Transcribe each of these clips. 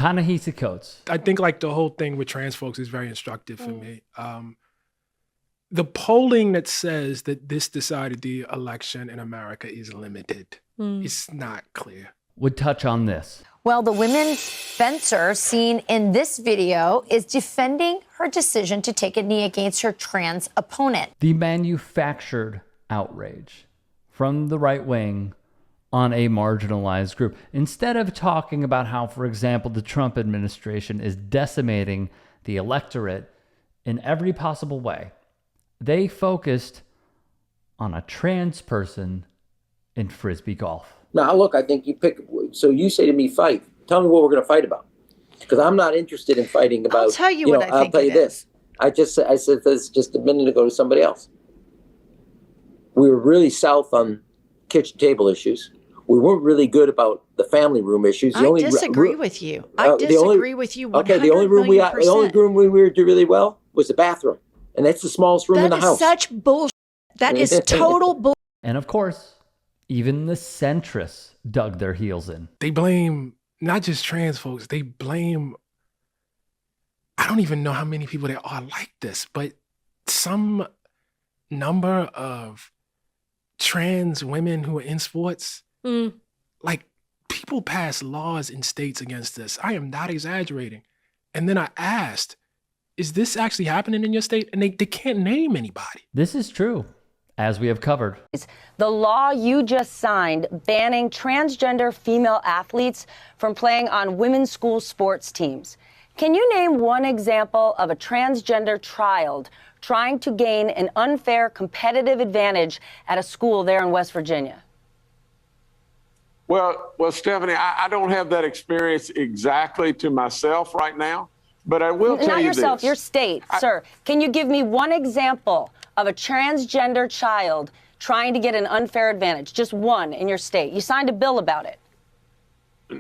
Ta-Nehisi Coates. I think like the whole thing with trans folks is very instructive for me. The polling that says that this decided the election in America is limited. It's not clear. Would touch on this. Well, the women's fencer seen in this video is defending her decision to take a knee against her trans opponent. The manufactured outrage from the right wing on a marginalized group. Instead of talking about how, for example, the Trump administration is decimating the electorate in every possible way, they focused on a trans person in Frisbee golf. Now, look, I think you pick. So you say to me, fight. Tell me what we're going to fight about. Because I'm not interested in fighting about. I'll tell you what I think. I'll tell you this. I said this just a minute ago to somebody else. We were really south on kitchen table issues. We weren't really good about the family room issues. I disagree with you. I disagree with you 100 Okay, the only room we were do really well was the bathroom. And that's the smallest room in the house. That is such bullshit. That is total bullshit. And of course, even the centrists dug their heels in. They blame not just trans folks, they blame, I don't even know how many people there are like this, but some number of trans women who are in sports, like people pass laws in states against this. I am not exaggerating. And then I asked, is this actually happening in your state? And they can't name anybody. This is true, as we have covered. The law you just signed banning transgender female athletes from playing on women's school sports teams. Can you name one example of a transgender child trying to gain an unfair competitive advantage at a school there in West Virginia? Well, Stephanie, I don't have that experience exactly to myself right now, but I will tell you this. Not yourself, your state, sir. Can you give me one example of a transgender child trying to get an unfair advantage? Just one in your state. You signed a bill about it.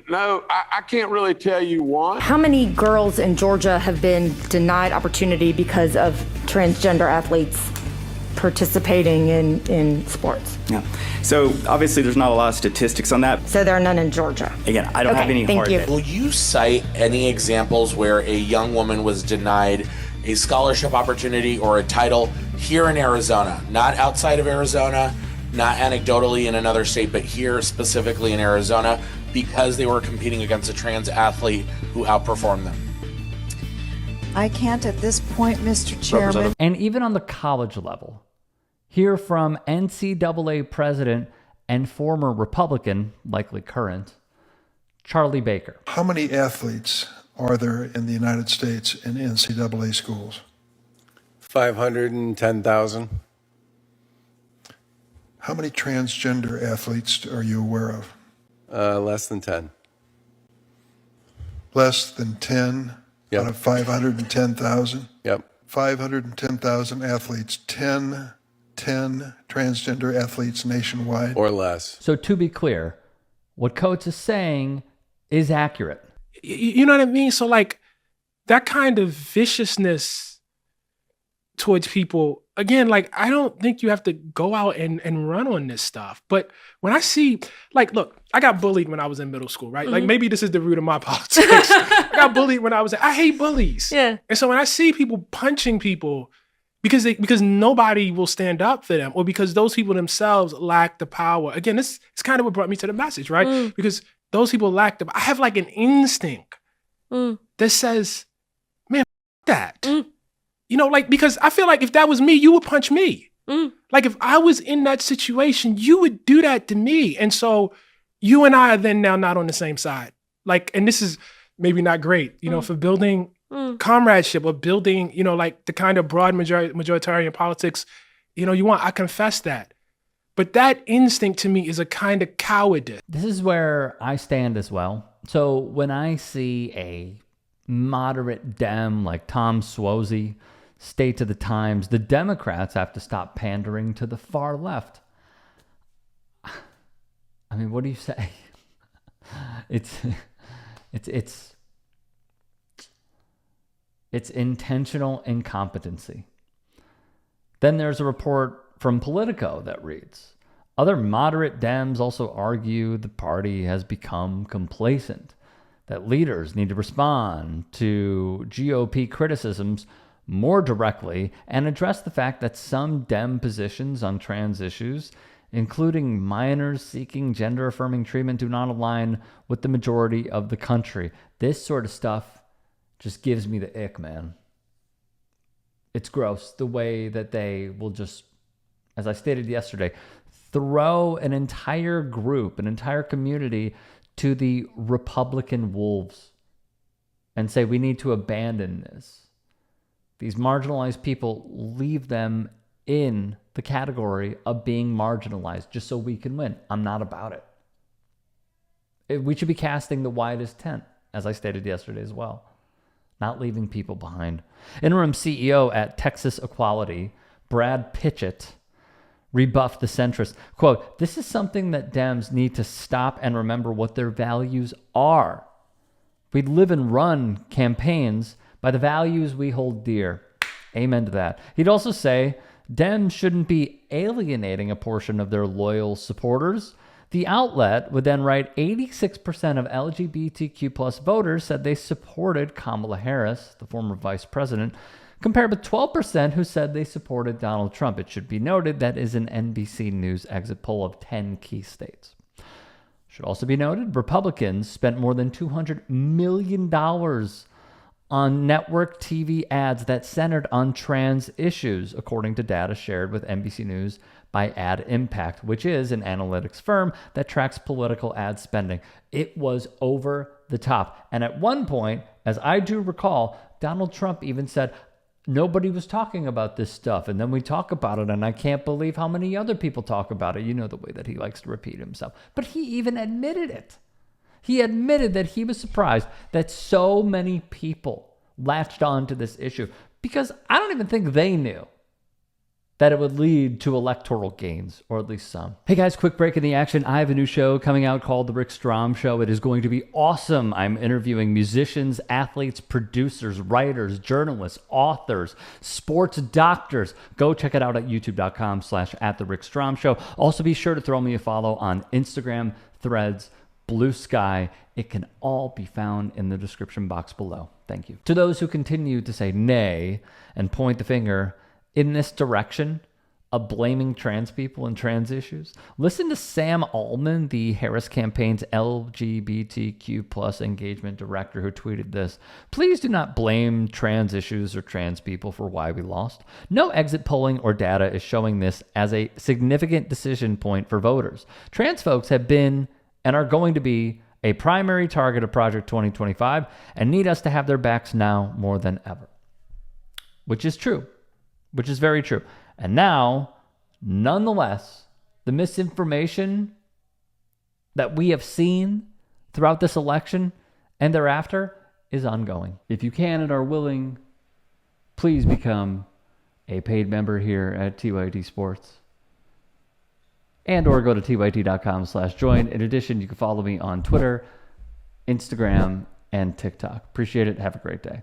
No, I can't really tell you one. How many girls in Georgia have been denied opportunity because of transgender athletes participating in sports? Yeah. So obviously there's not a lot of statistics on that. So there are none in Georgia. Again, I don't have any hard data. Will you cite any examples where a young woman was denied a scholarship opportunity or a title here in Arizona, not outside of Arizona, not anecdotally in another state, but here specifically in Arizona, because they were competing against a trans athlete who outperformed them? I can't at this point, Mr. Chairman. And even on the college level, hear from NCAA president and former Republican, likely current, Charlie Baker. How many athletes are there in the United States in NCAA schools? 510,000. How many transgender athletes are you aware of? Less than 10. Less than 10 out of 510,000? Yep. 510,000 athletes, 10 transgender athletes nationwide? Or less. So to be clear, what Coates is saying is accurate. You know what I mean? So like that kind of viciousness towards people, again, like I don't think you have to go out and run on this stuff. But when I see, like, look, I got bullied when I was in middle school, right? Like maybe this is the root of my politics. I got bullied when I hate bullies. Yeah. And so when I see people punching people because nobody will stand up for them, or because those people themselves lack the power. Again, it's kind of what brought me to the message, right? Because those people lack I have like an instinct that says, man, that. You know, like, because I feel like if that was me, you would punch me. Like if I was in that situation, you would do that to me. And so you and I are then now not on the same side. Like, and this is maybe not great, you know, for building comradeship or building, you know, like the kind of broad majoritarian politics, you know, you want. I confess that. But that instinct to me is a kind of cowardice. This is where I stand as well. So when I see a moderate Dem like Tom Suozzi state to the Times, the Democrats have to stop pandering to the far left. I mean, what do you say? It's intentional incompetency. Then there's a report from Politico that reads, other moderate Dems also argue the party has become complacent that leaders need to respond to GOP criticisms more directly and address the fact that some Dem positions on trans issues, including minors seeking gender-affirming treatment, do not align with the majority of the country. This sort of stuff just gives me the ick, man. It's gross the way that they will just, as I stated yesterday, throw an entire group, an entire community to the Republican wolves and say we need to abandon this. These marginalized people, leave them in the category of being marginalized just so we can win. I'm not about it. We should be casting the widest tent, as I stated yesterday as well. Not leaving people behind. Interim CEO at Texas Equality, Brad Pitchett, rebuffed the centrist. Quote, "This is something that Dems need to stop and remember what their values are. We live and run campaigns by the values we hold dear." Amen to that. He'd also say Dems shouldn't be alienating a portion of their loyal supporters. The outlet would then write 86% of LGBTQ plus voters said they supported Kamala Harris, the former vice president, compared with 12% who said they supported Donald Trump. It should be noted that is an NBC News exit poll of 10 key states. Should also be noted, Republicans spent more than $200 million on network TV ads that centered on trans issues, according to data shared with NBC News by Ad Impact, which is an analytics firm that tracks political ad spending. It was over the top. And at one point, as I do recall, Donald Trump even said, nobody was talking about this stuff. And then we talk about it, and I can't believe how many other people talk about it. You know the way that he likes to repeat himself. But he even admitted it. He admitted that he was surprised that so many people latched on to this issue, because I don't even think they knew that it would lead to electoral gains, or at least some. Hey guys, quick break in the action. I have a new show coming out called The Rick Strom Show. It is going to be awesome. I'm interviewing musicians, athletes, producers, writers, journalists, authors, sports doctors. Go check it out at youtube.com/@TheRickStromShow. Also be sure to throw me a follow on Instagram, Threads, Blue Sky. It can all be found in the description box below. Thank you. To those who continue to say nay and point the finger in this direction of blaming trans people and trans issues, listen to Sam Allman, the Harris campaign's LGBTQ plus engagement director, who tweeted this. "Please do not blame trans issues or trans people for why we lost. No exit polling or data is showing this as a significant decision point for voters. Trans folks have been and are going to be a primary target of Project 2025 and need us to have their backs now more than ever." Which is true. Which is very true. And now, nonetheless, the misinformation that we have seen throughout this election and thereafter is ongoing. If you can and are willing, please become a paid member here at TYT Sports. And or go to tyt.com/join. In addition, you can follow me on Twitter, Instagram, and TikTok. Appreciate it. Have a great day.